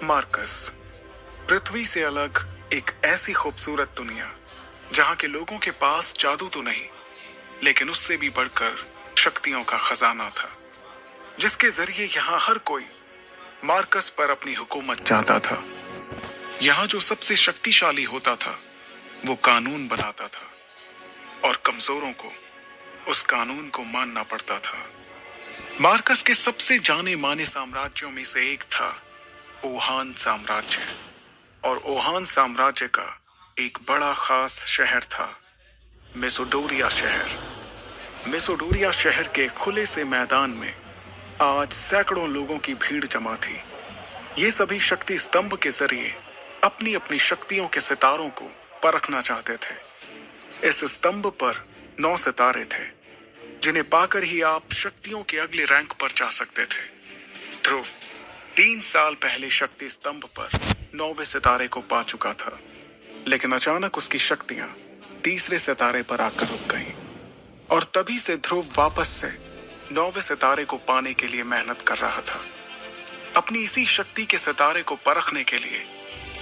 Marcus, पृथ्वी से अलग एक ऐसी खूबसूरत दुनिया जहां के लोगों के पास जादू तो नहीं, लेकिन उससे भी बढ़कर शक्तियों का खजाना था, जिसके जरिए यहां हर कोई मार्कस पर अपनी हुकूमत चाहता था। यहां जो सबसे शक्तिशाली होता था वो कानून बनाता था, और कमजोरों को उस कानून को मानना पड़ता था। मार्कस के सबसे जाने माने साम्राज्यों में से एक था ओहान साम्राज्य, और ओहान साम्राज्य का एक बड़ा खास शहर था मेसोडोरिया शहर। मेसोडोरिया शहर के खुले से मैदान में आज सैकड़ों लोगों की भीड़ जमा थी। ये सभी शक्ति स्तंभ के जरिए अपनी अपनी शक्तियों के सितारों को परखना चाहते थे। इस स्तंभ पर 9 सितारे थे, जिन्हें पाकर ही आप शक्तियों के अगले रैंक पर जा सकते थे। ध्रुव 3 साल पहले शक्ति स्तंभ पर 9वें सितारे को पा चुका था, लेकिन अचानक उसकी शक्तियां तीसरे सितारे पर आकर रुक गईं, और तभी से ध्रुव वापस से 9वें सितारे को पाने के लिए मेहनत कर रहा था। अपनी इसी शक्ति के सितारे को परखने के लिए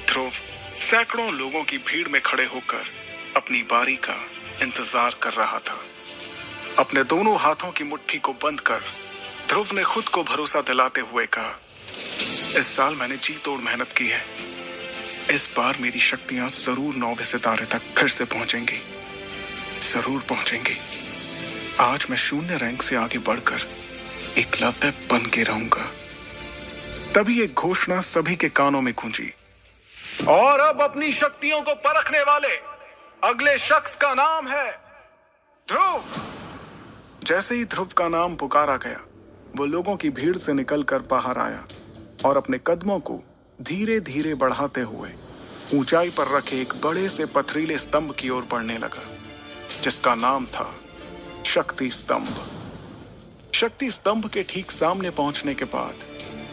ध्रुव सैकड़ों लोगों की भीड़ में खड़े होकर अपनी बारी का इंतजार कर रहा था। अपने दोनों हाथों की मुट्ठी को बंद कर ध्रुव ने खुद को भरोसा दिलाते हुए कहा, इस साल मैंने जी तोड़ मेहनत की है। इस बार मेरी शक्तियां जरूर 9वें सितारे तक फिर से पहुंचेंगी, जरूर पहुंचेंगी। आज मैं शून्य रैंक से आगे बढ़कर एकलव्य बन के रहूंगा। तभी एक घोषणा सभी के कानों में गूंजी, और अब अपनी शक्तियों को परखने वाले अगले शख्स का नाम है ध्रुव। जैसे ही ध्रुव का नाम पुकारा गया, वो लोगों की भीड़ से निकलकर बाहर आया और अपने कदमों को धीरे धीरे बढ़ाते हुए ऊंचाई पर रखे एक बड़े से पथरीले स्तंभ की ओर बढ़ने लगा, जिसका नाम था शक्ति स्तंभ। शक्ति स्तंभ के ठीक सामने पहुंचने के बाद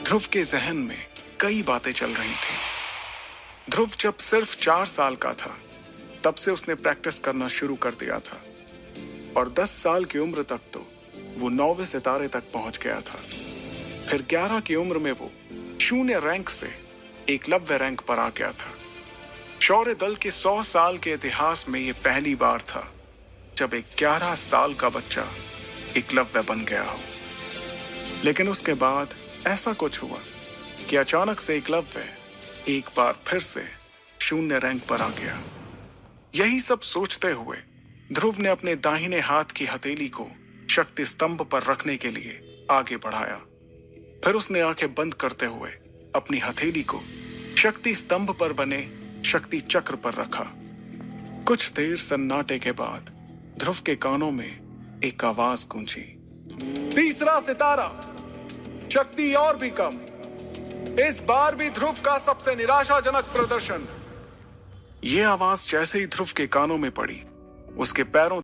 ध्रुव के जहन में कई बातें चल रही थी। ध्रुव जब सिर्फ 4 साल का था, तब से उसने प्रैक्टिस करना शुरू कर दिया था, और 10 साल की उम्र तक तो वो 9वें सितारे तक पहुंच गया था। फिर 11 की उम्र में वो शून्य रैंक से एकलव्य रैंक पर आ गया था। शौर्य दल के 100 साल के इतिहास में ये पहली बार था जब एक 11 साल का बच्चा एकलव्य बन गया हो। लेकिन उसके बाद ऐसा कुछ हुआ कि अचानक से एकलव्य एक बार फिर से शून्य रैंक पर आ गया। यही सब सोचते हुए ध्रुव ने अपने दाहिने हाथ की हथेली को शक्ति स्तंभ पर रखने के लिए आगे बढ़ाया। फिर उसने आंखें बंद करते हुए अपनी हथेली को शक्ति स्तंभ पर बने शक्ति चक्र पर रखा। कुछ देर सन्नाटे के बाद ध्रुव के कानों में एक आवाज गूंजी, तीसरा सितारा, शक्ति और भी कम। इस बार भी ध्रुव का सबसे निराशाजनक प्रदर्शन। यह आवाज जैसे ही ध्रुव के कानों में पड़ी, उसके पैरों